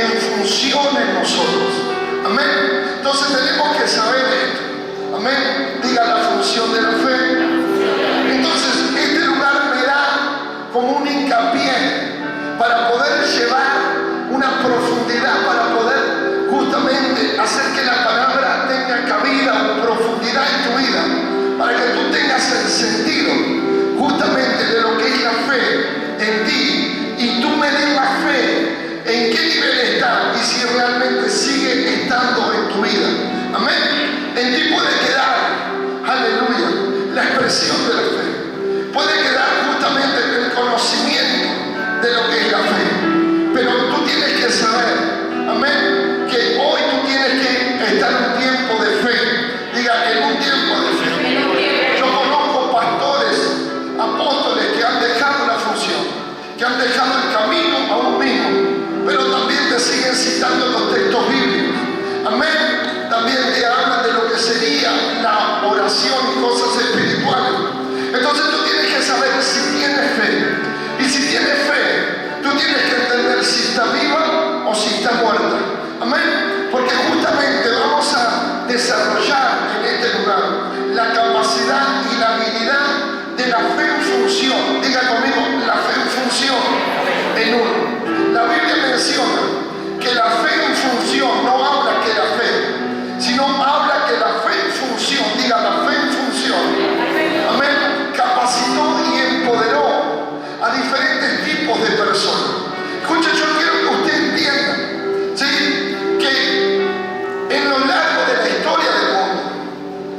en función en nosotros. Amén. Entonces tenemos que saber esto. Amén. Diga la función de la fe. Entonces este lugar me da como un hincapié para poder llevar una profundidad, para poder justamente hacer que la palabra tenga cabida o profundidad en tu vida, para que tú tengas el sentido justamente de lo que es la fe en ti, y tú me des la fe en qué nivel está y si realmente sigue estando en tu vida. Amén. En ti puede quedar, aleluya, la expresión de la fe, puede quedar justamente el conocimiento de lo que es la fe, pero tú tienes que saber, amén, que hoy tú tienes que estar en un tiempo de fe. Diga, en un tiempo de fe. Yo conozco pastores, apóstoles que han dejado la función, que han dejado el camino a un mismo, pero también te siguen citando los textos bíblicos. Amén. También te hablan de lo que sería la oración y cosas espirituales. Entonces tú tienes que saber si tienes fe. Y si tienes fe, tú tienes que entender si está viva o si está muerta. Amén. Porque justamente vamos a desarrollar en este lugar la capacidad y la habilidad de la fe en función. Diga conmigo, la fe en función en uno. La Biblia menciona que la fe en función no habla que la fe, sino habla que la fe en función, diga la fe en función, amén, capacitó y empoderó a diferentes tipos de personas. Escucha, yo quiero que usted entienda, ¿sí?, que en lo largo de la historia del mundo,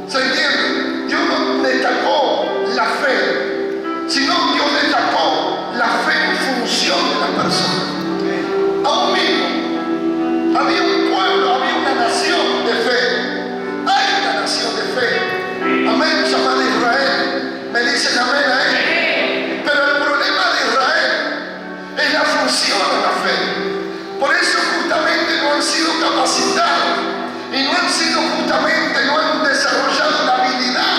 ¿se entiende?, Dios no destacó la fe, sino Dios destacó la fe en función de la persona. Aún mismo, había un pueblo, había una nación de fe. Hay una nación de fe. Amén, llamada Israel. Me dicen amén a él. Pero el problema de Israel es la función de la fe. Por eso justamente no han sido capacitados y no han sido justamente, no han desarrollado la habilidad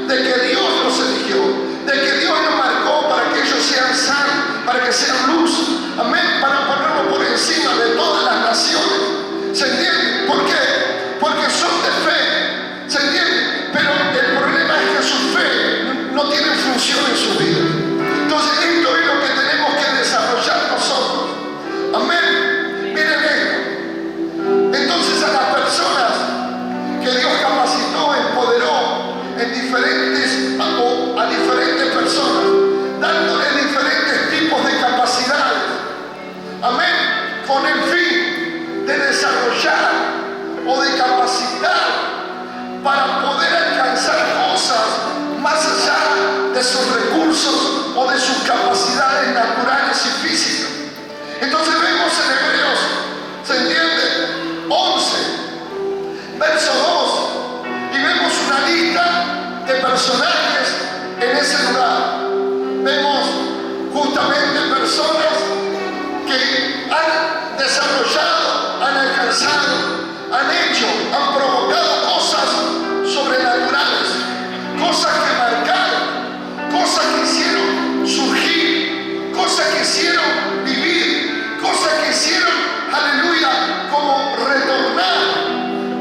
de que Dios los eligió, de que Dios los marcó para que ellos sean sal, para que sean luz. Amén, para ponerlo por encima de todas las naciones. ¿Se entiende? ¿Por qué? Porque son de fe. ¿Se entiende? Pero el problema es que su fe no tiene función en su vida. Entonces esto es lo que tenemos que desarrollar nosotros. Amén. Miren esto. Entonces a las personas que Dios capacitó, empoderó en a diferentes personas, dándoles diferentes tipos de capacidades. Amén. Con el fin de desarrollar o de capacitar para poder alcanzar cosas más allá de sus recursos o de sus capacidades naturales y físicas. Entonces vemos en Hebreos, ¿se entiende?, 11, verso 2, y vemos una lista de personajes en ese lugar. Vemos justamente personas que han desarrollado, han alcanzado, han hecho, han provocado cosas sobrenaturales, cosas que marcaron, cosas que hicieron surgir, cosas que hicieron vivir, cosas que hicieron, aleluya, como retornar,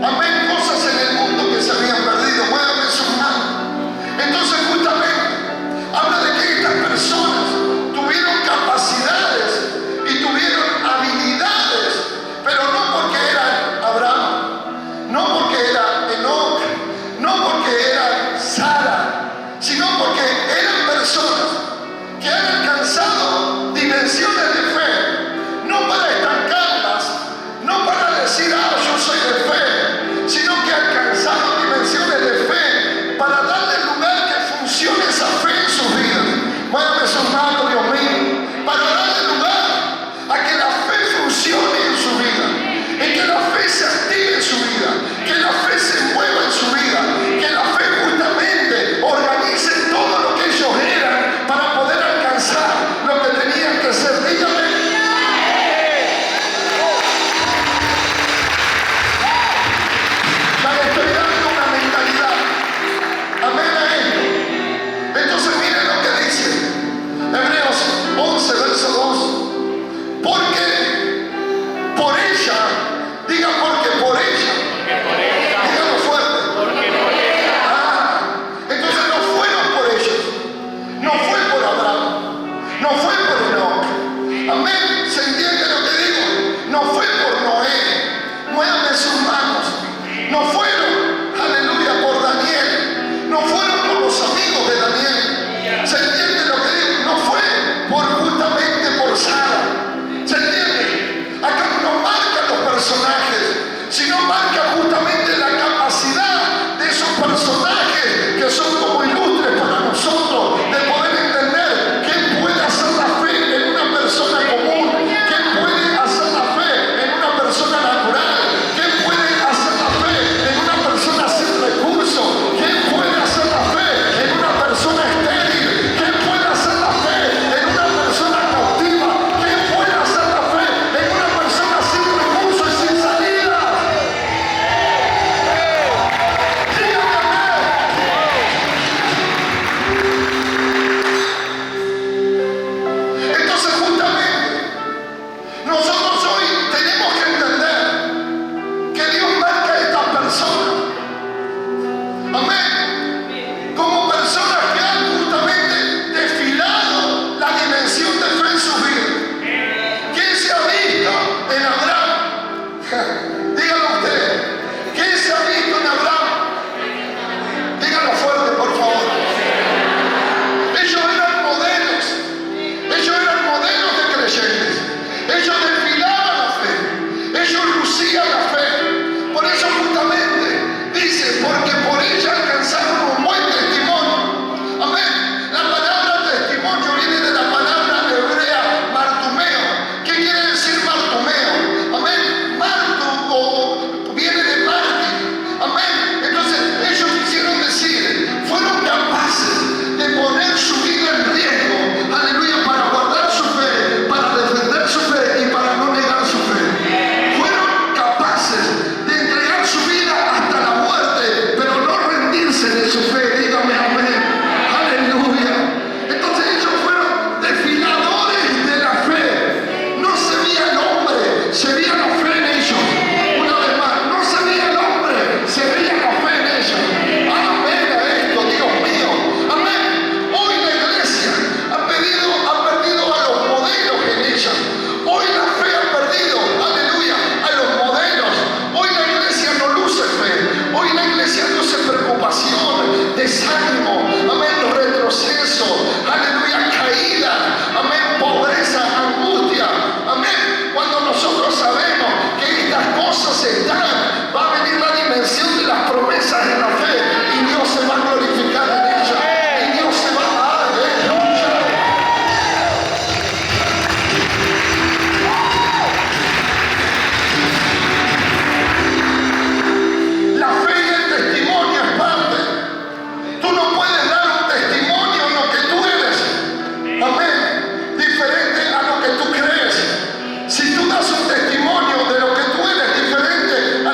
amén, cosas en el mundo que se habían perdido. Muévame sus manos. Entonces justamente habla de que estas personas tuvieron capacidades y tuvieron habilidades, pero no porque eran Abraham, Diga porque por ella. Dígalo fuerte. Entonces no fueron por ellos. No fue por Abraham. No fue por Enoch. Amén. ¿Se entiende lo que digo? No fue por Noé. Muévame sus manos. No fueron, aleluya, por Daniel. No fueron por los amigos de Daniel. ¿Se entiende lo que digo? No fue justamente por Sara. ¿Se entiende? Acá no marcan los personajes, sino marca justamente la capacidad de esos personajes que son como ilustres para nosotros, de poder entender qué puede hacer la fe en una persona común, qué puede hacer la fe en una persona natural, qué puede hacer la fe en una persona sin recursos, qué puede hacer la fe en una persona estéril, qué puede hacer la fe en una persona cautiva, qué puede hacer la fe en una persona sin recursos y sin salida. Dígame amén. Entonces justamente nosotros hoy tenemos que entender que Dios marca a estas personas, amén, como personas que han justamente desfilado la dimensión de fe en su vida. ¿Quién se ha visto en Abraham? Dígalo usted. ¿Quién se ha visto en Abraham? Dígalo fuerte, por favor. Ellos eran modelos. Ellos eran modelos de creyentes. Ellos desfilaban la fe. Ellos lucían la fe. Por eso justamente dice, porque por ella alcanzaron un buen testimonio. Amén. La palabra testimonio viene de la palabra hebrea martumeo. ¿Qué quiere decir martumeo? Amén. Martu viene de mártir. Amén. Entonces ellos quisieron decir, fueron capaces de poner su vida en riesgo, aleluya, para guardar su fe, para defender su fe y para no negar su fe. Fueron capaces de entregar su vida hasta la muerte, pero no rendirse de su fe. Dígame amén. Aleluya. Entonces ellos fueron desfiladores de la fe. No se veía el hombre, se veía la fe en ellos. Una vez más, no se veía el hombre, se veía la fe en ellos. Amén a esto, Dios mío. Amén. Hoy la iglesia ha perdido a los modelos en ella. Hoy la fe ha perdido, aleluya, a los modelos. Hoy la iglesia no luce fe. Hoy la iglesia luce preocupación, desánimo, amén, retroceso, aleluya, caída, amén, pobreza, angustia, amén. Cuando nosotros sabemos que estas cosas están, va a venir la dimensión de las promesas en la fe y Dios se va a glorificar en ella. Y Dios se va a dar, aleluya. La fe y el testimonio es parte. Tú no puedes dar un testimonio en lo que tú eres, amén, diferente a lo que tú crees. Si tú das un testimonio de lo que tú eres diferente a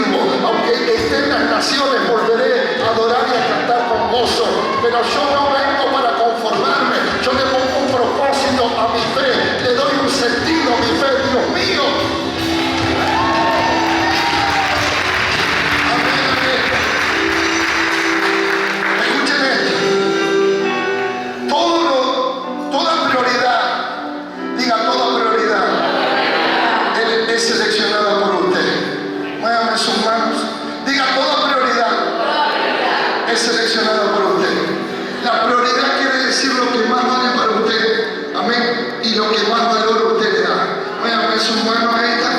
sirvo. Aunque esté en las naciones, volveré a adorar y a cantar con gozo. Pero yo no vengo para conformarme. Yo le pongo un propósito a mi fe. Le doy un sentido a mi fe. Dios mío. Amén, amén. Escuchen esto. Toda prioridad, diga toda prioridad, es seleccionada por usted. Muévame sus manos. Diga toda prioridad es seleccionada por usted. La prioridad quiere decir lo que más vale para usted. Amén. Y lo que más valor usted le da. Muévame sus manos a esta.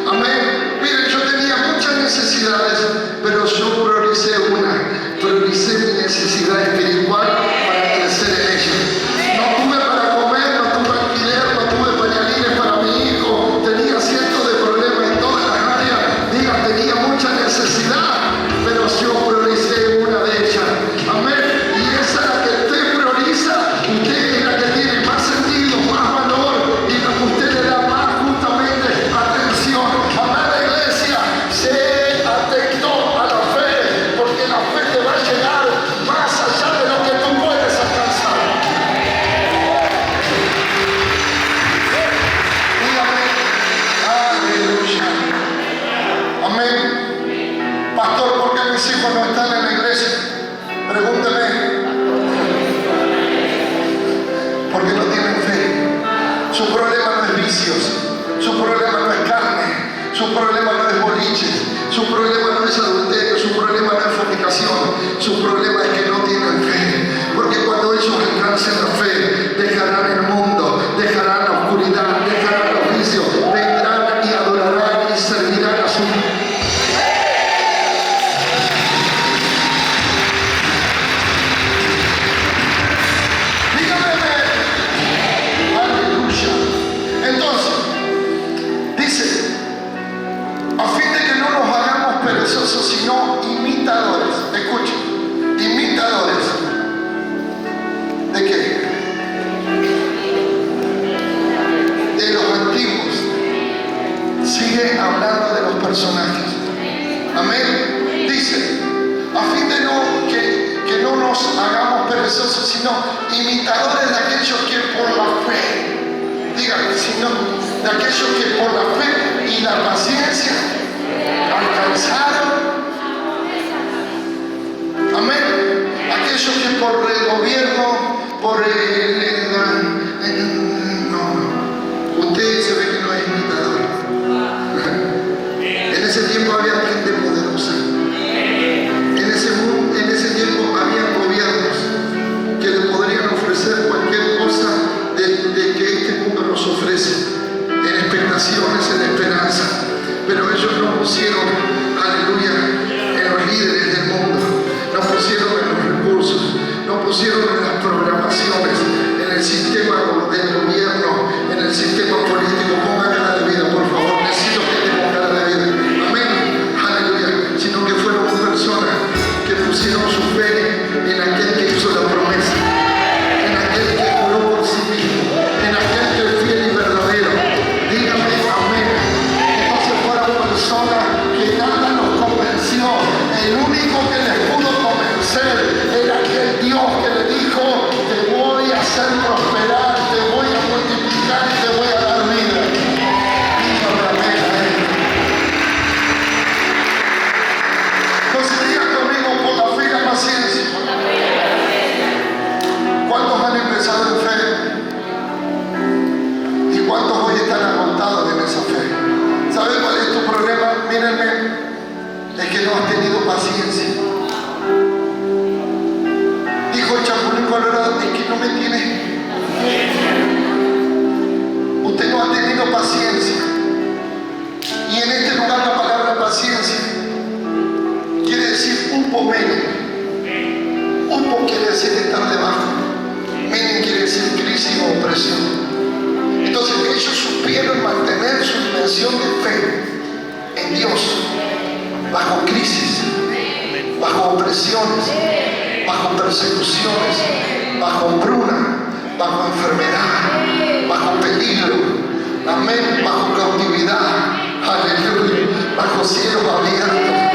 Amén. Miren, yo tenía muchas necesidades, pero yo prioricé una. Prioricé mi necesidad espiritual para crecer en ella. No tuve para comer, no tuve alquiler, no tuve pañalines para mi hijo. Tenía cientos de problemas en todas las áreas. Diga, tenía mucha necesidad, pero yo prioricé una de ellas. Amén. Y esa es la que usted prioriza. Usted es la que tiene más sentido, más valor y la que usted le da más justamente atención. Amada iglesia, sé atento a la fe, porque la fe te va a llegar más allá de lo que tú puedes alcanzar. Dígame, aleluya. Amén. Pastor, ¿por qué mis hijos no están en la iglesia? Pregúnteme. Porque no tienen fe. Su problema no es vicios. Su problema no es carne. Su problema no es boliches. Su problema no es adulterio. Su problema no es fornicación. Su problema es que no tienen fe. Porque cuando ellos alcancen la fe, dejarán el mundo, dejarán la oscuridad, dejarán los vicios, vendrán y adorarán y servirán a su Entonces, dice, a fin de que no nos hagamos perezosos, sino imitadores. Escuchen, imitadores. ¿De qué? De los antiguos. Sigue hablando de los personajes. Amén. Dice, a fin de que no nos hagamos perezosos, sino imitadores de aquellos que por la fe, digan, sino de aquellos que por la fe y la paciencia alcanzaron. Amén. Aquellos que por el gobierno, por no, usted se ve que no es imitador. En ese tiempo había gente poderosa. En ese tiempo había gobiernos que le podrían ofrecer cualquier cosa de que este mundo nos ofrece, en expectaciones, en esperanza, pero ellos no pusieron, aleluya, en los líderes del mundo, no pusieron en los recursos, no pusieron en las programaciones, en el sistema del gobierno, en el sistema político. Ponga cara de vida, por favor, necesito que tenga cara de vida. Amén, aleluya, sino que fueron personas que pusieron su fe en aquel que hizo la promesa, en aquel que juró por sí mismo, en aquel que es fiel y verdadero. Dígame amén. Entonces fueron personas que nada los convenció. El único que les pudo convencer era aquel Dios que le dijo: te voy a hacer prosperar, te voy a multiplicar y te voy a dar vida. Dígame amén. Entonces digan conmigo, por la fe y la paciencia. ¿Cuántos han empezado en fe? ¿Y cuántos hoy están agotados en esa fe? ¿Sabes cuál es tu problema? Mírenme, es que no has tenido paciencia. Dijo el Chapulín Colorado, es que no me tiene. Usted no ha tenido paciencia. Y en este lugar la palabra paciencia quiere decir upo menem. Upo quiere decir estar debajo. Menem quiere decir crisis o opresión. Entonces ellos supieron mantener su dimensión de fe en Dios bajo crisis, bajo opresiones, bajo persecuciones, bajo hambruna, bajo enfermedad, bajo peligro, amén, bajo cautividad, aleluya, bajo cielos abiertos.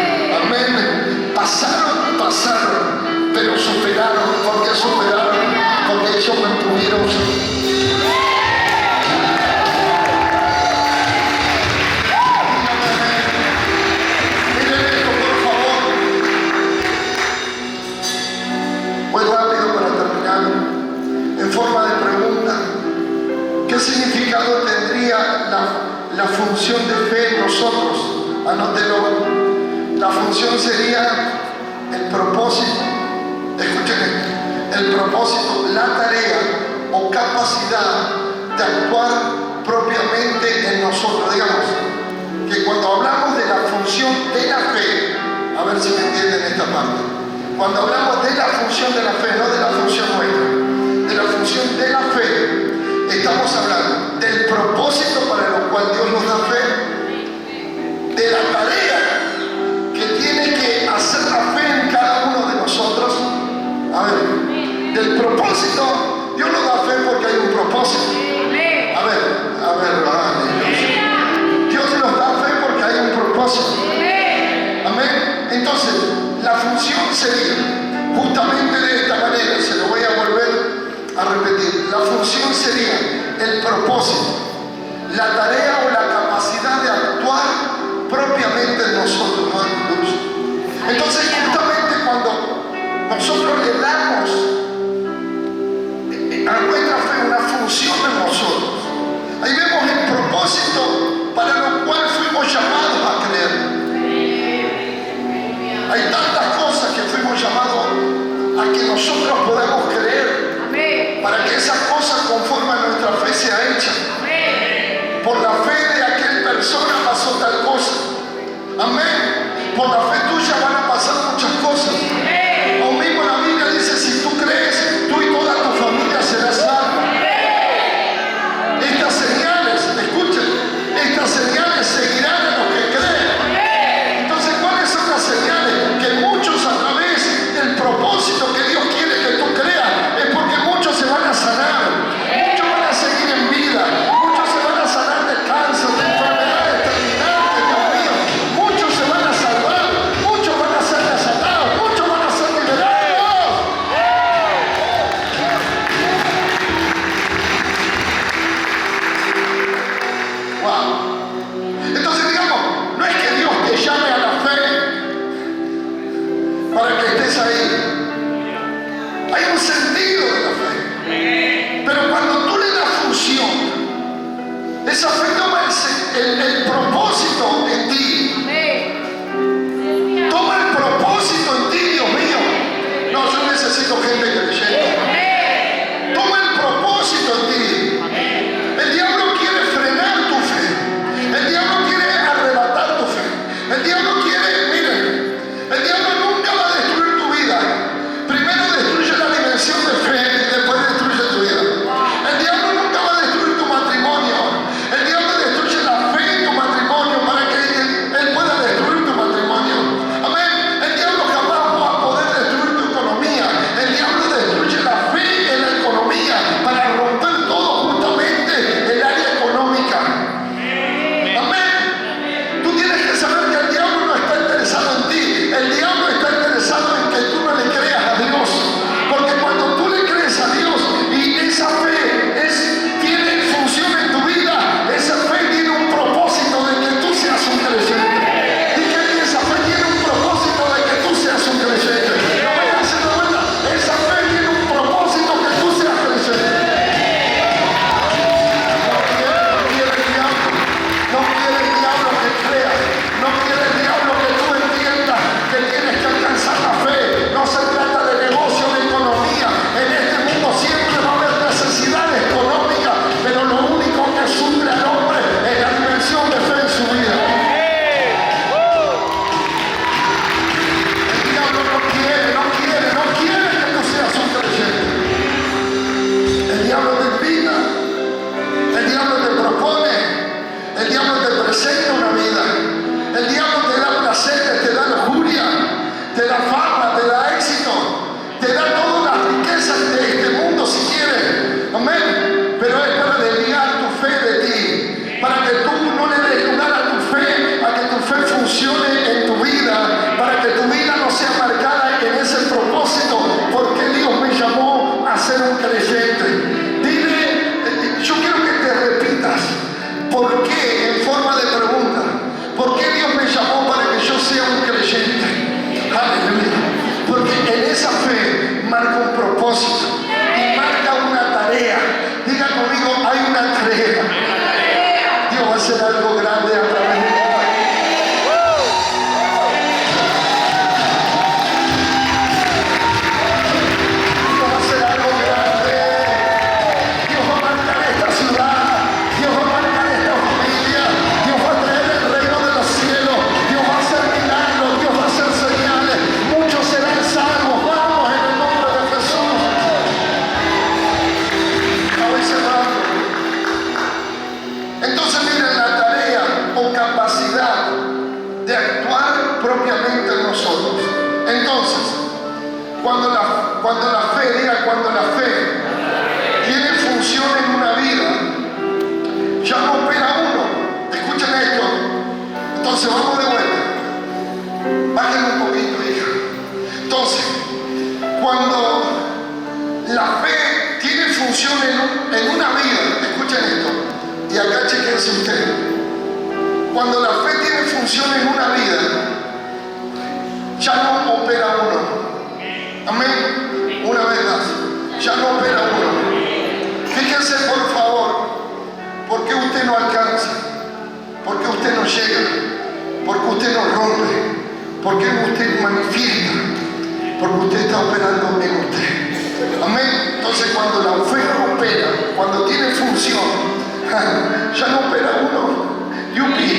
la función de fe en nosotros? Anótelo. La función sería el propósito. Escuchen esto. El propósito, la tarea o capacidad de actuar propiamente en nosotros. Digamos que cuando hablamos de la función de la fe, a ver si me entienden esta parte. Cuando hablamos de la función de la fe, no de la función nuestra, de la función de la fe, estamos hablando del propósito para lo cual Dios nos da fe, de la tarea que tiene que hacer la fe en cada uno de nosotros. A ver, del propósito, Dios nos da fe porque hay un propósito. Dios nos da fe porque hay un propósito. Amén. Entonces, la función sería justamente de esta manera, se lo voy a volver a repetir. La función sería el propósito, la tarea o la capacidad de actuar propiamente en nosotros, ¿no? Entonces, justamente cuando nosotros le damos a nuestra fe una función en nosotros, ahí vemos el propósito para lo cual fuimos llamados a creer. Hay tantas cosas que fuimos llamados a que nosotros podamos creer. Amén. Para que esas cosas conforme a nuestra fe sea hecha. Amén. Por la fe de aquel persona pasó tal cosa. Amén. Por la fe tuya van a pasar muchas cosas. Amén. Aún mismo la Biblia dice, si tú crees, tú y toda tu familia serás salva. Estas señales, escuchen, estas señales seguirán a los que creen. Entonces, ¿cuáles son las señales? Que muchos a través del propósito que Dios quiere que tú creas, es porque muchos se van a sanar, muchos van a seguir en vida, muchos se van a sanar de cáncer, de enfermedades terminales, Dios mío, muchos se van a salvar, muchos van a ser desatados, muchos van a ser liberados. Wow. Entonces, digamos, no es que Dios te llame a la fe para que estés ahí. Hay un sentido de la fe. Pero cuando tú le das función, esa fe toma el propósito en ti. Toma el propósito en ti, Dios mío. No, yo necesito gente creyente. Toma el propósito en ti. El diablo quiere frenar tu fe. El diablo quiere arrebatar tu fe. El diablo quiere, miren, el diablo nunca va a destruir tu vida. Primero destruye la dimensión de fe y después destruye tu vida. El diablo nunca va a destruir tu matrimonio. El diablo destruye la fe en tu matrimonio para que él pueda destruir tu matrimonio. Amén. El diablo jamás va a poder destruir tu economía. El diablo destruye la fe en la economía para romper todo algo grande a través de ti. Dios va a hacer algo grande. Dios va a marcar esta ciudad. Dios va a marcar esta familia. Dios va a traer el reino de los cielos. Dios va a hacer milagros. Dios va a hacer señales. Muchos serán salvos. Vamos en el nombre de Jesús. Voy cerrando. Entonces miren la tarea o capacidad de actuar propiamente en nosotros. Entonces, cuando la fe tiene función en una vida, ya no opera uno. Escuchen esto. Entonces vamos de vuelta. Bájenle un poquito, hija. Entonces, cuando la fe tiene función en una vida, escuchen esto. Y acá chequense ustedes. Cuando la fe tiene función en una vida, ya no opera uno. Amén. Una vez más, ya no opera uno. Fíjense por favor, ¿por qué usted no alcanza? ¿Por qué usted no llega? ¿Por qué usted no rompe? ¿Por qué usted manifiesta? Porque usted está operando en usted. Amén. Entonces cuando la fe opera, cuando tiene función, ya no opera uno. Yupi,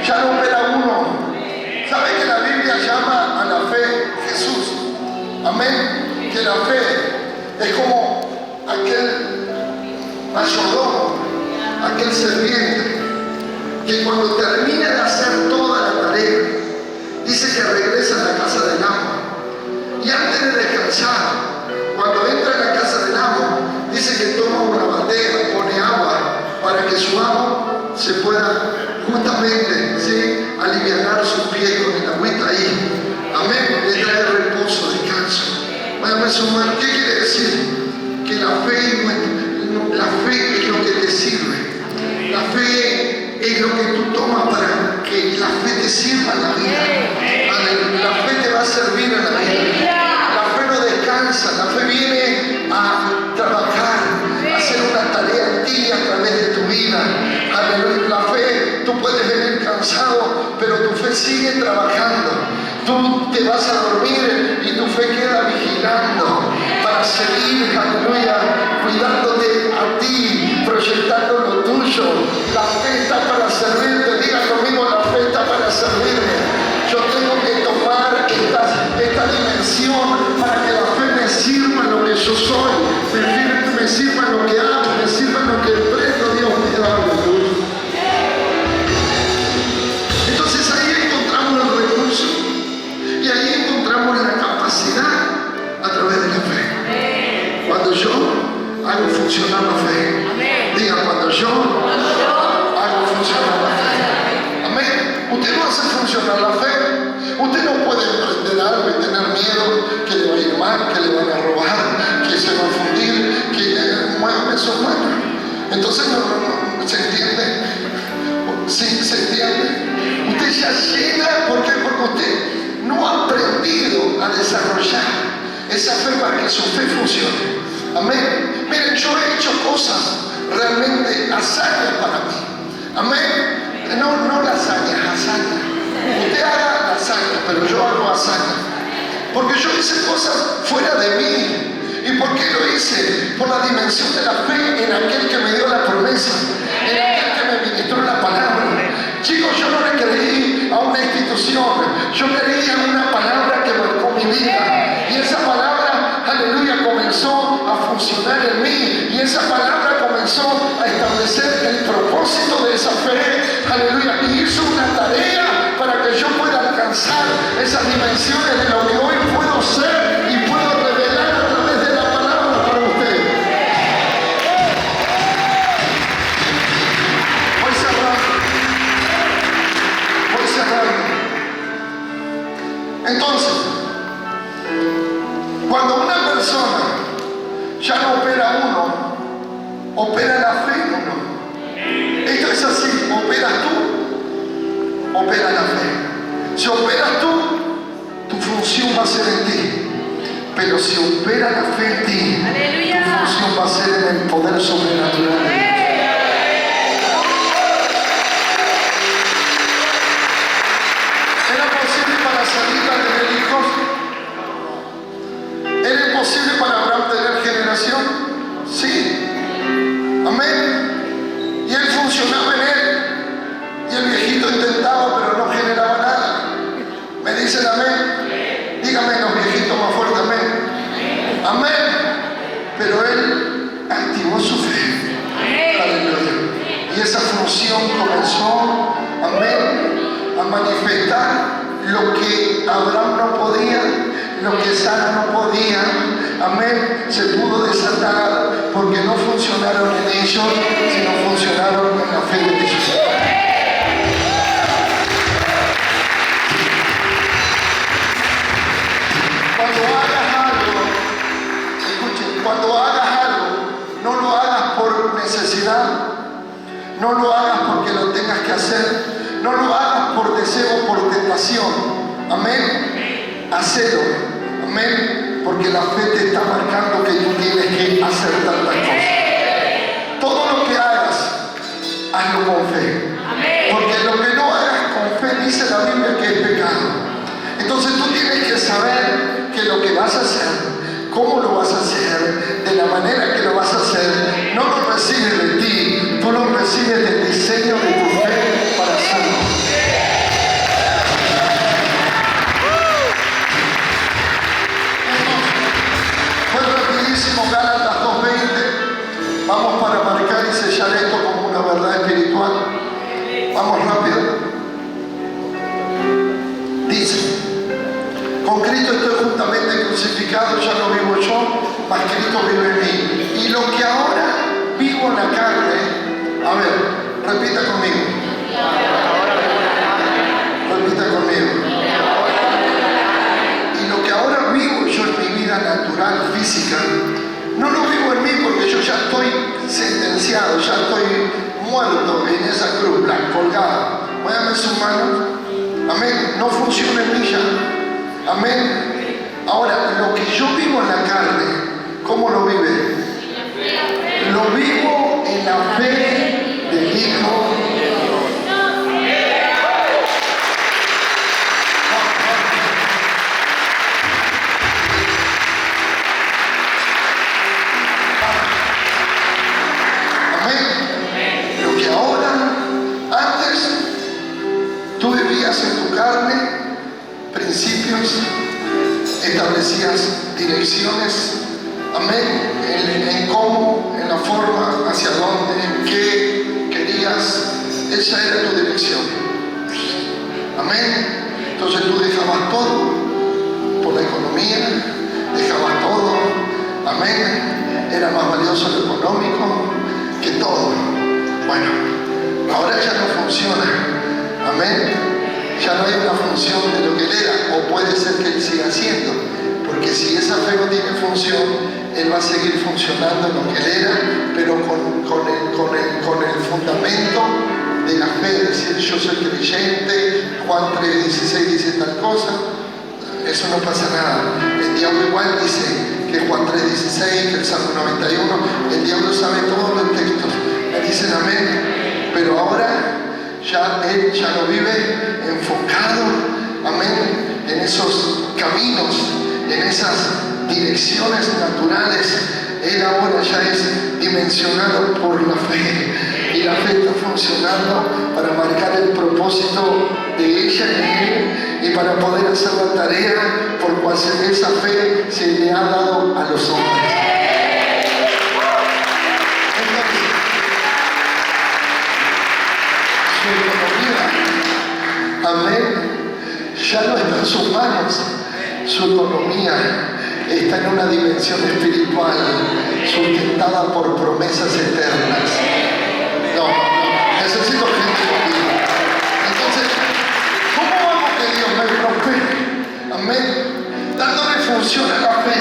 ya no opera uno. ¿Sabe que la Biblia llama a la fe Jesús? Amén. Que la fe es como aquel mayordomo, aquel serviente, que cuando termina de hacer toda la tarea, dice que regresa a la casa del amo. Y antes de descansar, cuando entra en la casa del amo, dice que toma una bandeja, pone agua, para que su amo se pueda justamente, ¿sí?, aliviar sus pies con el agüita ahí. Amén. Le trae reposo, descanso. Váyame a sumar. ¿Qué quiere decir? Que la fe es lo que te sirve. La fe es lo que tú tomas para que la fe te sirva en la vida. La fe te va a servir en la vida. La fe no descansa. La fe viene a trabajar, a hacer una tarea en ti a través de tu vida. Aleluya. La fe, tú puedes venir cansado, pero tu fe sigue trabajando. Tú te vas a dormir y tu fe queda vigilando para seguir, aleluya, cuidándote a ti, proyectando lo tuyo. La fe está para servirte. Diga conmigo, la fe está para servirme. Yo tengo que tomar esta dimensión para que la fe me sirva en lo que yo soy, me sirva en lo que hago, me sirva en lo que emprendo. Dios me da aleluya. Entonces ahí encontramos el recurso y ahí encontramos la capacidad a través de la fe. Cuando yo hago funcionar la fe, diga, cuando yo hago funcionar la fe. Amén. Usted no hace funcionar la fe. Usted no puede emprender algo y tener miedo que le va a ir mal, que le van a robar, que se va a fundir, que muevan sus manos. Entonces no, ¿se entiende? Sí, se entiende. Usted ya llega, ¿por qué? Porque usted no ha aprendido a desarrollar esa fe para que su fe funcione. Amén. Miren, yo he hecho cosas realmente hazañas para mí. Amén. No lasañas, hazañas. Usted haga lasañas, pero yo hago hazañas. Porque yo hice cosas fuera de mí. ¿Y por qué lo hice? Por la dimensión de la fe en aquel que me dio la promesa, en aquel que me ministró la palabra. Chicos, yo no le creí a una institución, yo creí en una palabra que marcó mi vida. Y esa palabra, aleluya, comenzó a funcionar en mí. Y esa palabra comenzó a establecer el propósito de esa fe, aleluya. Y hizo una tarea para que yo pueda alcanzar esas dimensiones de lo que hoy puedo ser y puedo revelar a través de la palabra para usted. Voy cerrando. Entonces, cuando una persona ya no opera uno, opera la fe en uno. Esto es así, operas tú, opera la fe. Si operas tú, tu función va a ser en ti. Pero si opera la fe en ti, tu función va a ser en el poder sobrenatural. dicen amén? Díganme los viejitos más fuerte, amén. Amén. Pero él activó su fe. Aleluya. Y esa función comenzó, amén, a manifestar lo que Abraham no podía, lo que Sara no podía, amén, se pudo desatar porque no funcionaron en ellos, sino funcionaron en la fe de Jesús. Cuando hagas algo, escuchen, cuando hagas algo, no lo hagas por necesidad, no lo hagas porque lo tengas que hacer, no lo hagas por deseo, por tentación, amén, hacelo, amén, porque la fe te está marcando que tú tienes que hacer tantas cosas. Todo lo que hagas, hazlo con fe, porque lo que no hagas con fe, dice la Biblia, que es pecado. Entonces tú tienes que saber que lo que vas a hacer, cómo lo vas a hacer, de la manera que lo vas a hacer, no lo recibes de ti, tú lo recibes del diseño de tu fe para hacerlo. Fue rapidísimo Gálatas 2:20. Vamos para marcar y sellar esto como una verdad espiritual. Vamos rápido. Dice: con Cristo estoy juntamente crucificado, ya no vivo yo, mas Cristo vive en mí. Y lo que ahora vivo en la carne, a ver, repita conmigo. Repita conmigo. Y lo que ahora vivo yo en mi vida natural, física, no lo vivo en mí porque yo ya estoy sentenciado, ya estoy muerto en esa cruz, colgado. Muévame su mano. Amén. No funciona en mí ya. Amén. Ahora, lo que yo vivo en la carne, ¿cómo lo vive? Lo vivo en la fe del Hijo. Amén. Lo que ahora, antes, tú vivías en tu carne, principios, establecías direcciones, amén, en cómo, en la forma, hacia dónde, en qué querías, esa era tu dirección, amén. Entonces tú dejabas todo por la economía, dejabas todo, amén, era más valioso lo económico que todo. Bueno, ahora ya no funciona, amén. Ya no hay una función de lo que él era, o puede ser que él siga siendo, porque si esa fe no tiene función, él va a seguir funcionando en lo que él era, pero con el fundamento de la fe, es decir, yo soy creyente, Juan 3:16 dice tal cosa, eso no pasa nada. El diablo igual dice que Juan 3:16, que el Salmo 91, el diablo sabe todos los textos, me dicen amén, pero ahora ya él ya no vive enfocado, amén, en esos caminos, en esas direcciones naturales. Él ahora ya es dimensionado por la fe, y la fe está funcionando para marcar el propósito de ella en él y para poder hacer la tarea por cual esa fe se le ha dado a los hombres. Amén, ya no está en sus manos, su economía está en una dimensión espiritual sustentada por promesas eternas. No, necesito gente conmigo. Entonces, ¿cómo hago que Dios me prospere? Amén, dándole función a la fe.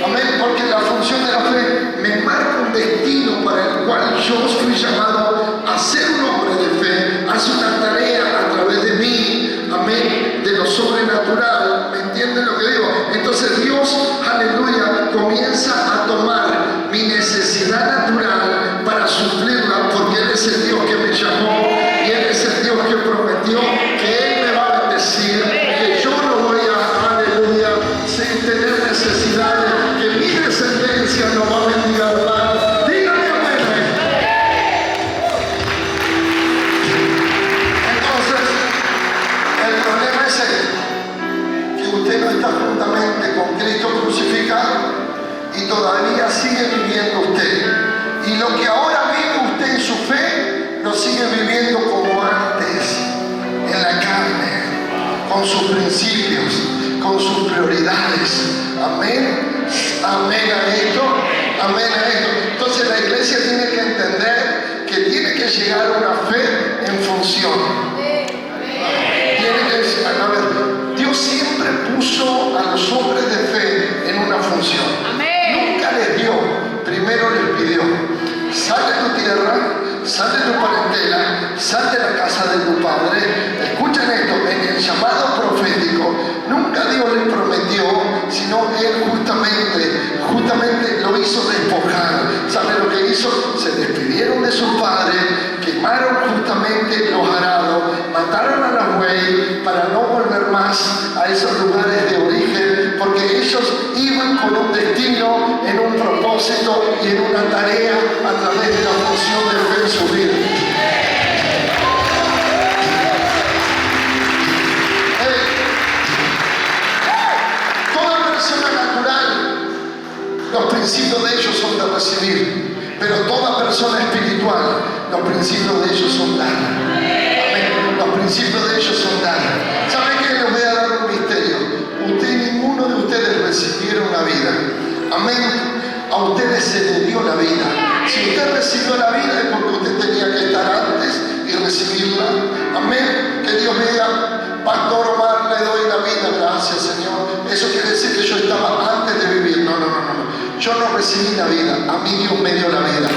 Amén, porque la función de la fe me marca un destino para el cual yo fui llamado a ser un hombre de fe, hace una tarea a través de mí, amén, de lo sobrenatural. ¿Me entienden lo que digo? Entonces Dios, aleluya, comienza a tomar mi necesidad natural para suplirla, porque Él es el Dios que me llamó y Él es el Dios que prometió que Él me va a bendecir, que yo no voy a, aleluya, sin tener necesidades, que mi descendencia no va a mendigar más. Dígame amén. Cristo crucificado y todavía sigue viviendo usted. Y lo que ahora vive usted en su fe, lo sigue viviendo como antes, en la carne, con sus principios, con sus prioridades. Amén. Amén a esto. Amén a esto. Entonces la iglesia tiene que entender que tiene que llegar a una fe en función. A ver, Dios siempre puso a los hombres de fe en una función. Nunca les dio, primero les pidió: sal de tu tierra, sal de tu parentela, sal de la casa de tu padre. Escuchen esto, en el llamado profético, nunca Dios les prometió, sino Él justamente lo hizo despojar. ¿Sabe lo que hizo? Se despidieron de su padre, quemaron justamente los arados, mataron a los bueyes para no volver más a esos lugares de origen, porque ellos iban con un destino, en un propósito y en una tarea a través de la función de fe en su vida. Toda persona natural, los principios de ellos son de recibir, pero toda persona espiritual, los principios de ellos son dar. Amén. Los principios de ellos son dar. ¿Saben qué? Les voy a dar un misterio. Ninguno de ustedes recibieron la vida. Amén. A ustedes se les dio la vida. Si usted recibió la vida es porque usted tenía que estar antes y recibirla. Amén. Que Dios me diga: Pastor Omar, le doy la vida. Gracias, Señor. Eso quiere decir que yo estaba antes de vivir. No. Yo no recibí la vida. A mí Dios me dio la vida.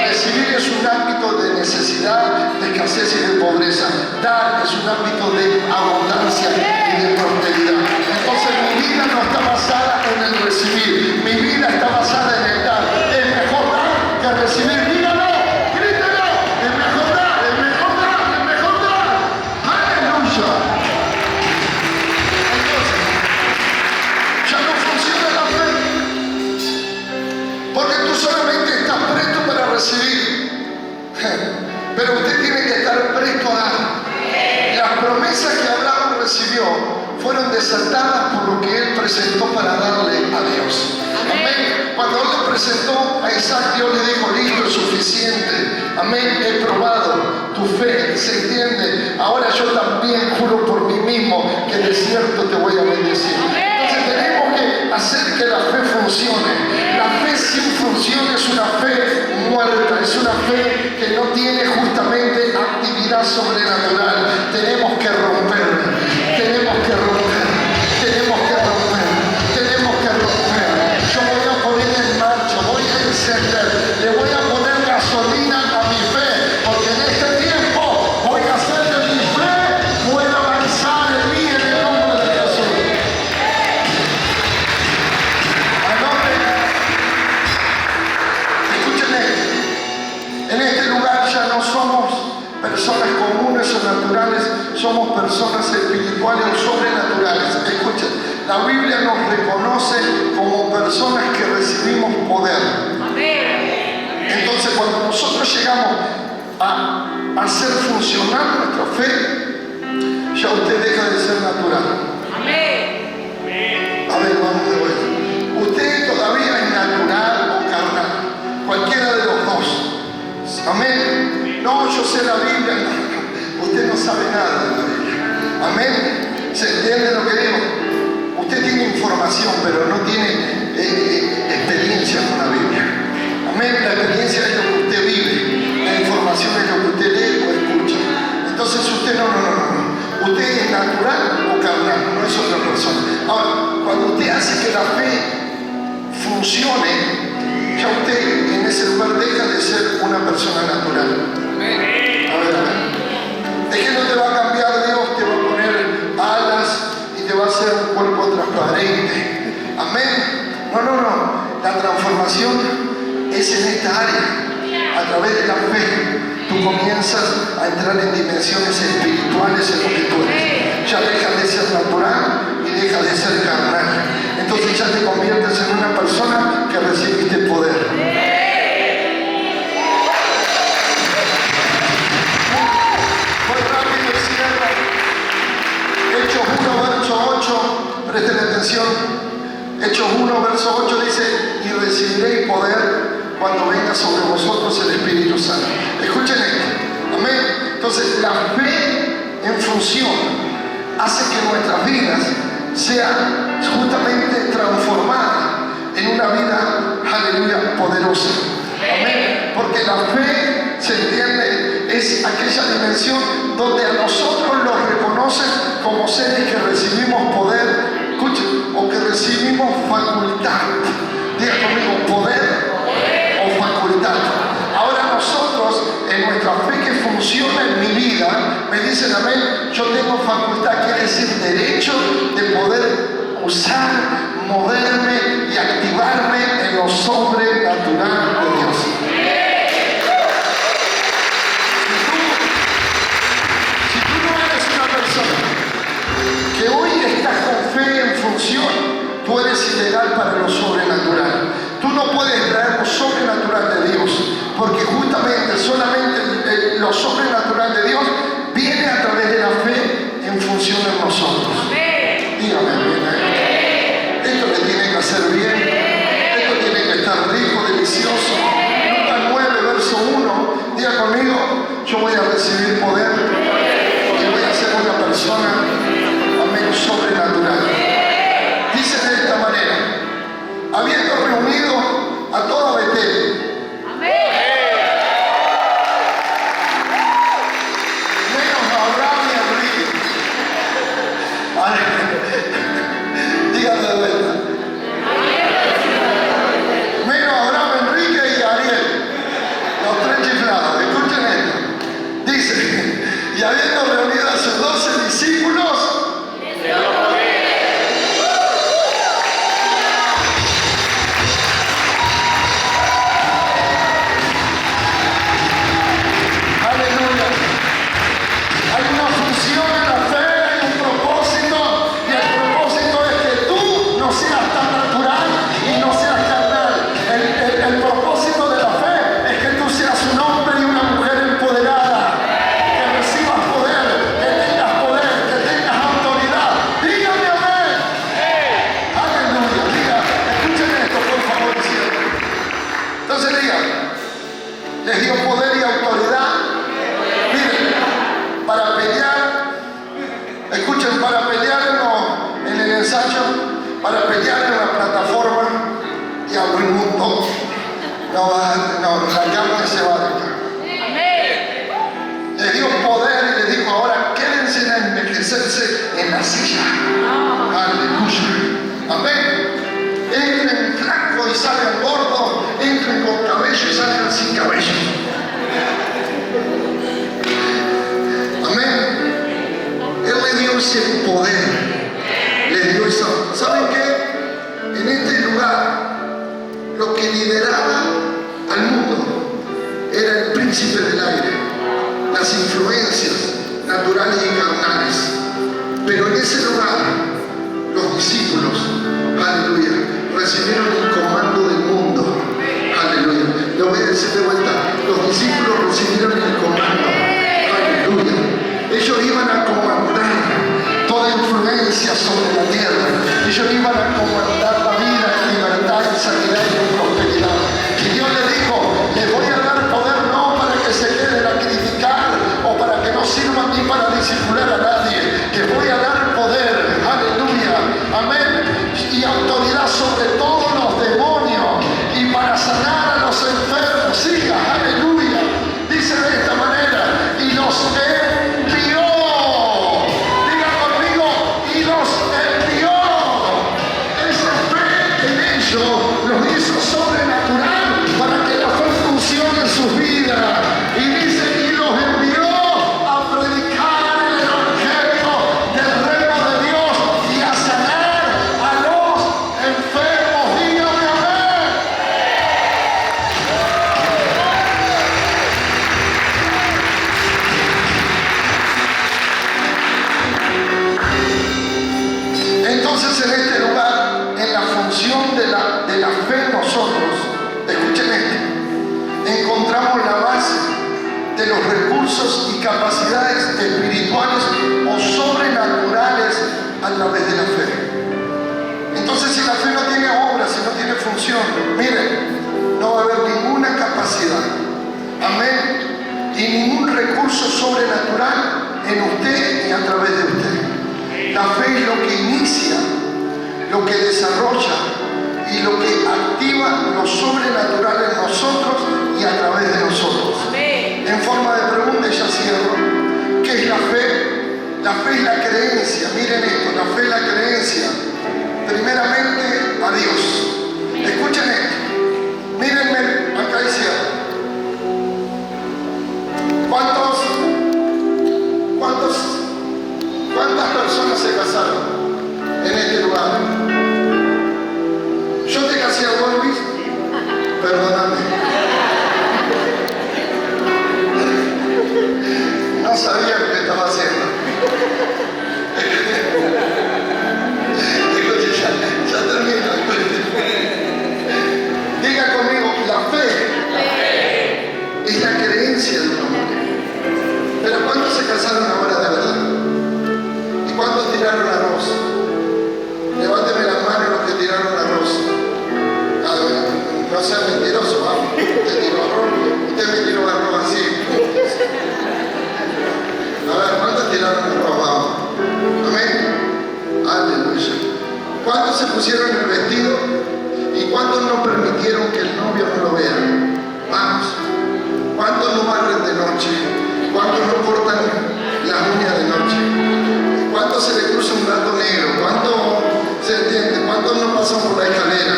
Recibir es un ámbito de necesidad, de escasez y de pobreza. Dar es un ámbito de abundancia y de prosperidad. Entonces mi vida no está basada en el recibir. Mi vida está basada en el dar. Es mejor dar que recibir. Dígalo, grítelo. Es mejor dar, es mejor dar, es mejor dar. Aleluya. Entonces, ya no funciona la fe, porque tú solamente estás presto para recibir, pero usted tiene que estar presto a dar. Las promesas que Abraham recibió fueron desatadas por lo que él presentó para darle a Dios. Amén. Cuando él le presentó a Isaac, Dios le dijo: listo, es suficiente. Amén. He probado tu fe, se entiende. Ahora yo también juro por mí mismo que de cierto te voy a bendecir. Entonces tenemos que hacer que la fe funcione. La fe sin función es una fe muerta, es una fe que no tiene justamente actividad sobrenatural. Tenemos que romper, tenemos que romper, tenemos que romper, tenemos que romper. Yo voy a poner en marcha, voy a encender, le voy a poner gasolina a mi fe, porque en este tiempo voy a hacer de mi fe, voy a avanzar en mí en el nombre de Jesús. En este lugar ya no somos personas comunes o naturales, somos personas espirituales o sobrenaturales. Escuchen, la Biblia nos reconoce como personas que recibimos poder. Entonces, cuando nosotros llegamos a hacer funcionar nuestra fe, ya usted deja de ser natural. A ver, vamos de vuelta. Usted todavía es natural o carnal, cualquiera de los dos. Amén. No, yo sé la Biblia. No. Usted no sabe nada de la Biblia. Amén. ¿Se entiende lo que digo? Usted tiene información, pero no tiene experiencia con la Biblia. Amén. La experiencia es lo que usted vive. La información es lo que usted lee o escucha. Entonces usted no. Usted es natural o carnal, no es otra persona. Ahora, cuando usted hace que la fe funcione, ya usted en ese lugar deja de ser una persona natural. A ver. ¿De qué no te va a cambiar Dios? Te va a poner alas y te va a hacer un cuerpo transparente. Amén. No. La transformación es en esta área. A través de la fe, tú comienzas a entrar en dimensiones espirituales en lo que tú eres. Ya dejas de ser natural y dejas de ser carnal. Entonces ya te conviertes en una persona que recibiste poder. Muy rápido y cierra. Hechos 1, verso 8. Presten atención. Hechos 1, verso 8 dice, y recibiréis poder cuando venga sobre vosotros el Espíritu Santo. Escuchen esto. Amén. Entonces, la fe en función hace que nuestras vidas sean justamente transformadas en una vida, aleluya, poderosa. Amén. Porque la fe, se entiende, es aquella dimensión donde a nosotros los reconocen como seres que recibimos poder, escuchen, o que recibimos facultad. Diga conmigo, poder o facultad. Ahora nosotros, en nuestra fe que funciona en mi vida, me dicen, amén, yo tengo facultad, quiere decir derecho de poder usar, moverme y activarme en lo sobrenatural de Dios. Si tú no eres una persona que hoy estás con fe en función, tú eres ilegal para lo sobrenatural. Tú no puedes traer lo sobrenatural de Dios, porque justamente solamente lo sobrenatural de Dios viene a través de la fe en función de nosotros. Dígame, amén. Esto le tiene que hacer bien, esto tiene que estar rico, delicioso. Lucas 9, verso 1, diga conmigo, yo voy a recibir poder y voy a ser una persona, amén, sobrenatural. Dice de esta manera, habiendo reunido a toda Betel, menos a Abraham y Enrique. Díganme de vuelta. Menos a Abraham, Enrique y Ariel, los tres chiflados. Escuchen esto. Dice, y habiendo reunido a sus 12 discípulos, les dio poder y autoridad, miren, para pelear, escuchen, para pelear en el ensayo, para pelear en la plataforma, y abrir un mundo, la carne se va de acá. Les dio poder y les dijo, ahora quédense a envejecerse en la silla. Aleluya. Amén. Entren flancos y salgan gordos, entren con cabello y salgan sin cabello. Amén. Él le dio ese poder, le dio eso. ¿Saben qué? En este lugar, lo que lideraba al mundo era el príncipe del aire, las influencias naturales y carnales. Pero en ese lugar, los discípulos, aleluya, recibieron el comando del mundo. Aleluya. Lo voy a decir de vuelta. Los discípulos recibieron el comando. Aleluya. Ellos iban a comandar toda influencia sobre la tierra. Ellos iban a comandar la vida en libertad, en sanidad y en prosperidad. Y Dios le dijo, les voy a dar poder no para que se queden a criticar o para que no sirvan ni para discipular a nadie. Les voy a dar poder. Aleluya. Amén. Y autoridad sobre todos los demonios y para sanar a los enfermos. Siga, aleluya. Dice de esta manera, y los envió. Diga conmigo, y los envió. Esa fe en ellos los hizo sobrenatural para que la fe funcione en sus vidas. Y dice, y los envió a predicar el evangelio del reino de Dios y a sanar a los enfermos. Dígame amén. Entonces en este lugar, en la función de la fe nosotros, escuchen esto, encontramos la base de los recursos y capacidades espirituales o sobrenaturales a través de la fe. Entonces si la fe no tiene en usted y a través de usted. La fe es lo que inicia, lo que desarrolla y lo que activa lo sobrenatural en nosotros y a través de nosotros. En forma de pregunta, ya cierro. ¿Qué es la fe? La fe es la creencia. Miren esto, la fe es la creencia. Primeramente a Dios. Escuchen esto. Mírenme, acá dice. ¿Cuántas personas se casaron en este lugar? Yo te casé a vos, Luis. Perdóname. No sabía lo que estaba haciendo. Ya termino. Diga conmigo, la fe es la creencia de un hombre. Pero ¿cuántos se casaron ahora de verdad? ¿Y cuántos tiraron arroz? Levánteme las manos los que tiraron arroz. No sea mentiroso, vamos. Usted tiró arroz, usted me tiró arroz así. A ver, ¿cuántos tiraron arroz? Vamos. Amén. Aleluya. ¿Cuántos se pusieron el vestido? ¿Y cuántos no permitieron que el novio no lo vea? Vamos. ¿Cuántos no barren de noche? ¿Cuántos no cortan las uñas de noche? ¿Cuántos se le cruza un gato negro? ¿Cuántos se entiende? ¿Cuántos no pasan por la escalera?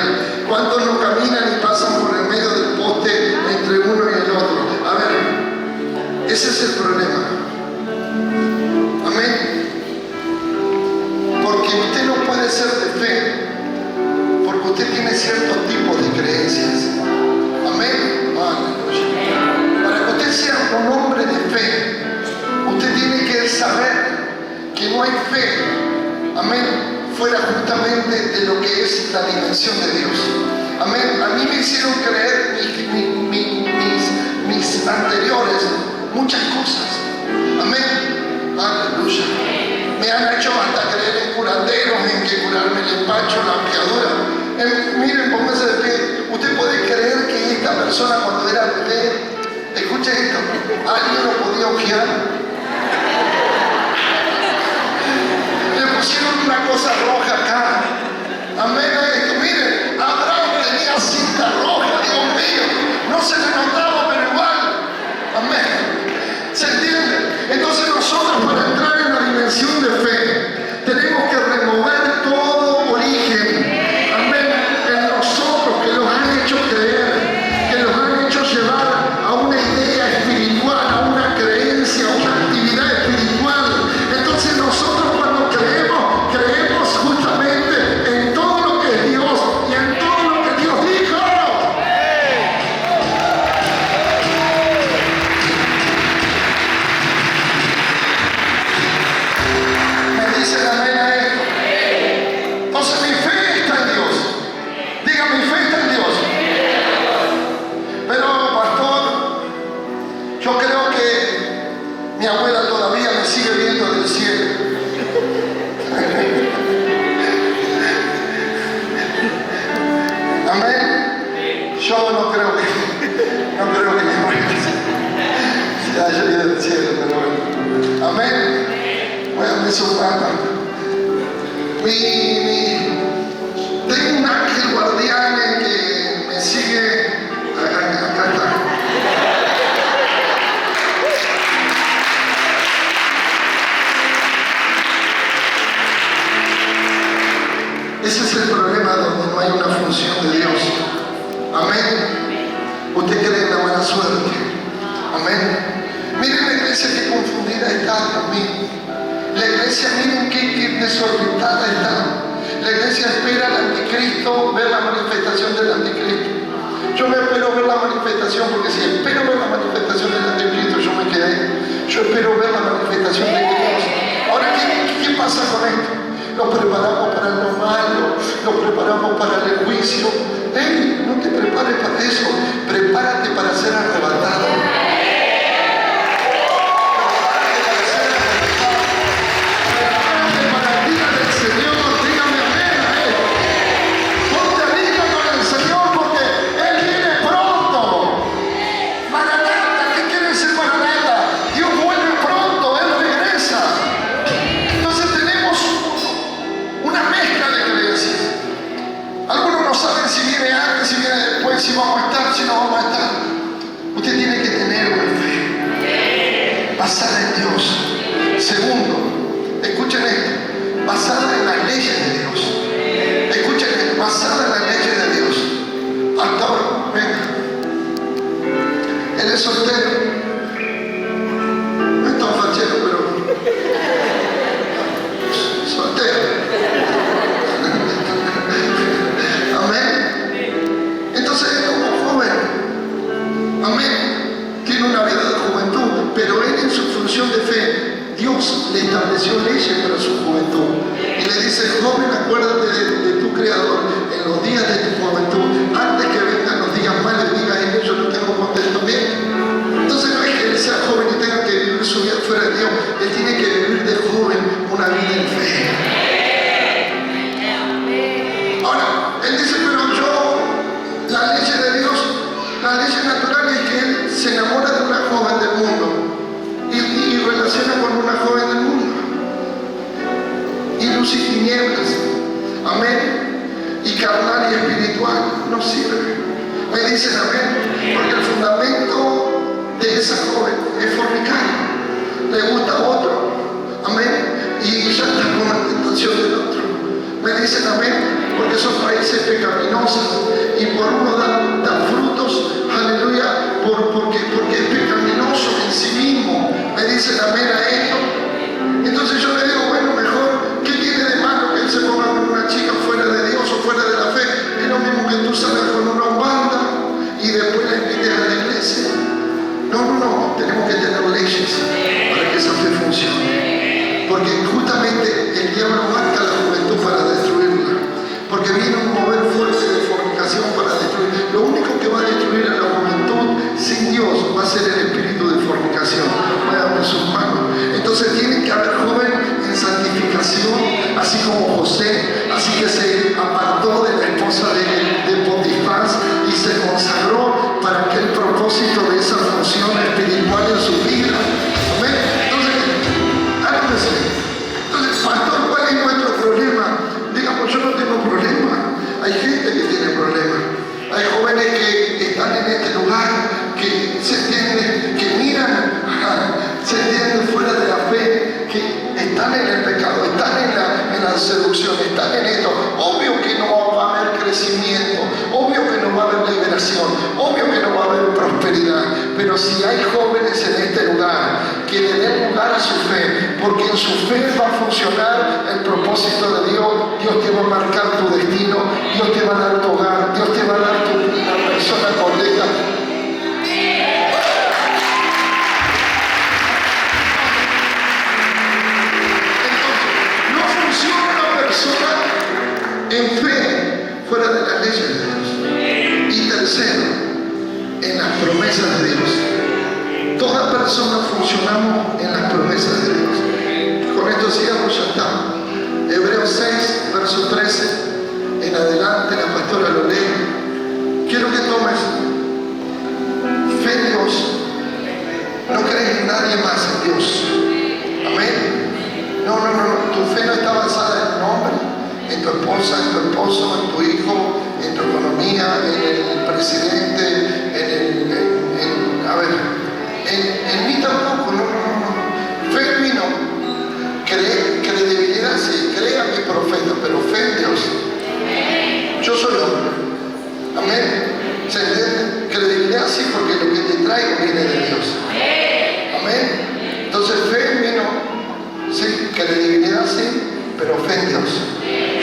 ¿Cuántos no caminan y pasan por el medio del poste entre uno y el otro? A ver, ese es el problema. Amén. Porque usted no puede ser de fe, porque usted tiene ciertos tipos de creencias. Amén. Aleluya. Para que usted sea un hombre de fe, usted tiene que saber que no hay fe, amén, fuera justamente de lo que es la dimensión de Dios. Amén. A mí me hicieron creer mis anteriores muchas cosas. Amén. Aleluya. Me han hecho hasta creer en curanderos, en que curarme el empacho, la picadura. Miren, pónganse de pie. Usted puede creer que esta persona cuando era bebé, escuche esto, alguien lo podía ojear. Le pusieron una cosa roja acá. Amén a esto. Miren, Abraham tenía cinta roja, Dios mío. No se le notaba, pero igual. Amén. ¿Se entiende? Entonces nosotros para entrar en la dimensión de fe tenemos que remover todo origen. Amén. En nosotros que los han hecho creer, que los han hecho llevar a una idea espiritual, a una creencia, a una actividad espiritual. Entonces nosotros cuando creemos justamente en todo lo que es Dios y en todo lo que Dios dijo. Me dicen amén a esto. Entonces mi fe está en Dios. Diga, mi fe está en Dios. Pero pastor, yo creo que mi abuela todavía me sigue viendo del cielo. Amén. Yo no creo que mi abuela se haya ido del cielo, pero bueno. Amén. Bueno, me sorprenda. Tengo un ángel guardián que me sigue. Acá está. Ese es el problema donde no hay una función de Dios. Amén. Usted cree en la mala suerte. Amén. Miren la iglesia que confundida está, Dios mío. La iglesia, miren qué desorientada está. La iglesia espera al anticristo, ver la manifestación del anticristo. Yo me espero ver la manifestación, porque si espero ver la manifestación del anticristo, yo me quedé. Yo espero ver la manifestación de Dios. Ahora, ¿qué pasa con esto? Nos preparamos para lo malo, nos preparamos para el juicio. ¡Ey! No te prepares para eso, prepárate para ser arrebatado. y carnal y espiritual no sirve. Me dicen amén, porque el fundamento de esa joven es fornicar. Le gusta a otro, amén, y ya está con la tentación del otro. Me dicen amén, porque son raíces pecaminosas y por uno da frutos, aleluya, porque es pecaminoso en sí mismo. Me dicen amén a esto. Entonces yo le digo, bueno, mejor, ¿qué tiene de malo que él se ponga con una chica fuera de Dios o fuera de la fe? Es lo mismo que tú salgas con una banda y después la invites a la iglesia. No, tenemos que tener leyes para que esa fe funcione. Porque justamente el diablo marca la juventud para destruirla. Porque viene un mover fuerte de fornicación para destruir. Lo único que va a destruir a la juventud sin Dios va a ser el espíritu de fornicación. Muévanme sus manos. Entonces tiene que haber joven en santificación, así como José, así que se apartó de la esposa de Potifar y se consagró para aquel propósito de esa función espiritual en su vida. ¿Amén? Entonces, pastor, ¿cuál es nuestro problema? Digamos, yo no tengo problema. Hay gente que tiene problemas. Hay jóvenes que están en este lugar, que se entienden, que miran, se entienden fuera de la fe, que están en el pecado, están en la seducción, están en esto. Obvio que no va a haber crecimiento, obvio que no va a haber liberación, obvio que no va a haber prosperidad. Pero si hay jóvenes en este lugar que le den lugar a su fe, porque en su fe va a funcionar el propósito de Dios, Dios te va a marcar tu destino, Dios te va a dar tu hogar, Dios te va a dar la persona correcta. En fe, fuera de las leyes de Dios. Y tercero, en las promesas de Dios. Toda persona funcionamos en las promesas de Dios. Con esto sigamos, ya está. Hebreos 6, verso 13, en adelante, la pastora lo lee. Quiero que tomes fe en Dios. No crees en nadie más en Dios. Amén. No. Tu fe no está basada en un hombre, en tu esposa, en tu esposo, en tu hijo, en tu economía, en el presidente, en mí tampoco, no. Fe en mí no. Credibilidad sí, cree a mi profeta, pero fe en Dios. Yo soy hombre. Amén. ¿Se entiende? Credibilidad sí, porque lo que te traigo viene de Dios. Amén. Entonces fe en mí no. Sí, credibilidad sí, pero fe en Dios.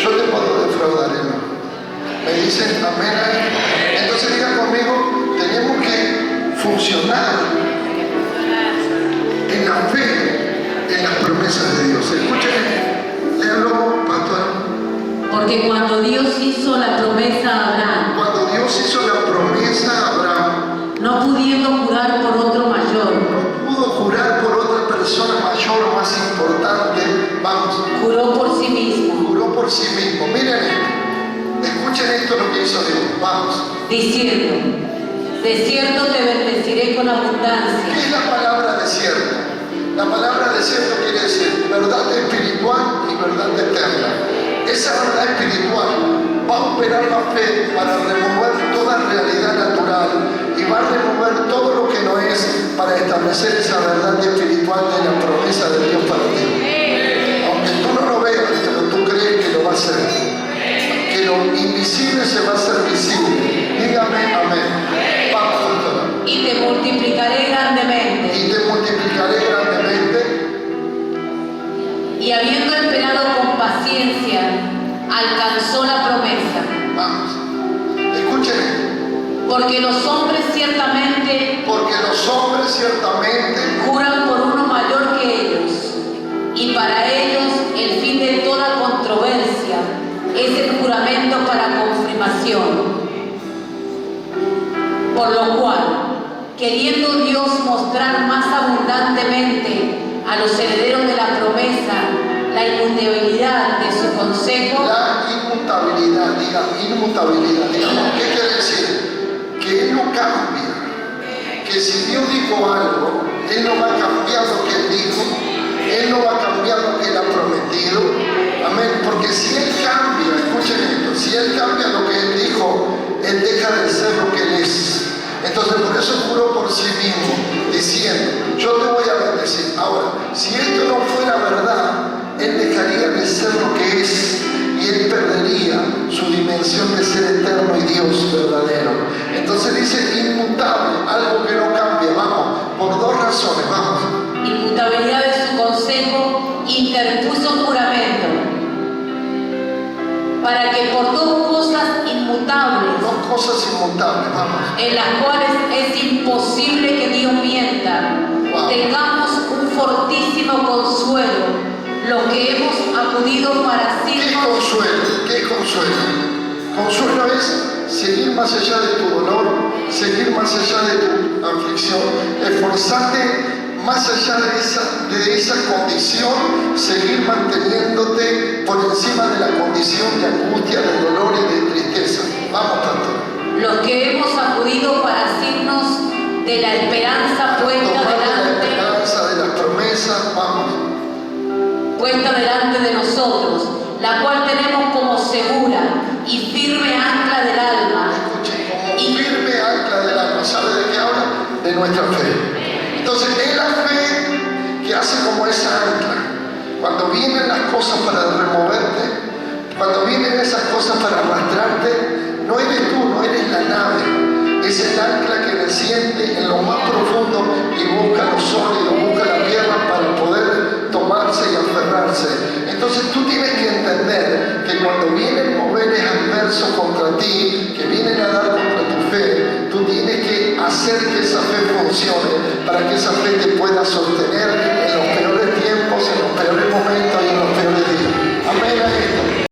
Yo te puedo defraudar, hermano. Me dicen amén ahí. Entonces diga conmigo, tenemos que funcionar en la fe, en las promesas de Dios. Escuchen, léalo, pastor. Porque cuando Dios hizo la promesa a Abraham, no pudiendo jurar por otro mayor, no pudo jurar por otra persona mayor, más importante, vamos. Juró por sí mismo. Juró por sí mismo. Miren esto. Escuchen esto lo que hizo Dios. Vamos. Diciendo, de cierto te bendeciré con abundancia. ¿Qué es la palabra desierto? La palabra desierto quiere decir verdad espiritual y verdad eterna. Esa verdad espiritual va a operar la fe para remover toda realidad natural y va a remover todo lo que no es para establecer esa verdad espiritual de la promesa de Dios para ti. Aunque tú no lo veas, pero tú crees que lo va a hacer. Que lo invisible se va a hacer visible. Dígame amén. Vamos, pastora. Y te multiplicaré grandemente. Y te multiplicaré grandemente. Y habiendo esperado con paciencia, alcanzó la promesa. Vamos. Escuchen. Porque los hombres ciertamente juran por uno mayor que ellos, y para ellos el fin de toda controversia es el juramento para confirmación. Por lo cual, queriendo Dios mostrar más abundantemente a los herederos de la promesa la inmutabilidad de su consejo. La inmutabilidad, diga, inmutabilidad. Digamos, ¿qué quiere decir? Que Él no cambia. Que si Dios dijo algo, Él no va a cambiar lo que Él dijo. Él no va a cambiar lo que Él ha prometido. Amén. Porque si Él cambia, escuchen esto, si Él cambia mismo, diciendo, yo te voy a bendecir. Ahora, si esto no fuera verdad, Él dejaría de ser lo que es y Él perdería su dimensión de ser eterno y Dios verdadero. Entonces dice inmutable, algo que no cambia, vamos, por dos razones, vamos. Inmutabilidad de su consejo, interpuso juramento, para que por dos cosas inmutables, Dos cosas inmutables, vamos. en las cuales es imposible que Dios mienta, Wow. tengamos un fortísimo consuelo, los que hemos acudido para ¿Qué asirnos. consuelo? ¿Qué consuelo? Consuelo es seguir más allá de tu dolor, seguir más allá de tu aflicción, esforzarte más allá de esa condición, seguir manteniéndote por encima de la condición de angustia, de dolor y de tristeza. Vamos, pastor. Los que hemos acudido para asirnos de la esperanza puesta Tomar de la delante, esperanza, de las promesas, vamos. puesta delante de nosotros, la cual tenemos como segura y firme ancla del alma. Escuchen, como firme ancla del alma. ¿Sabe de qué habla? De nuestra fe. Entonces es la fe que hace como esa ancla. Cuando vienen las cosas para removerte, cuando vienen esas cosas para arrastrarte, no eres tú, no eres la nave. Es el ancla que desciende en lo más profundo y busca lo sólido, busca la tierra para poder tomarse y aferrarse. Entonces tú tienes que entender que cuando vienen moveres adversos contra ti, que vienen a dar contra tu fe, tú tienes que hacer que esa fe funcione para que esa fe te pueda sostener en los peores tiempos, en los peores momentos y en los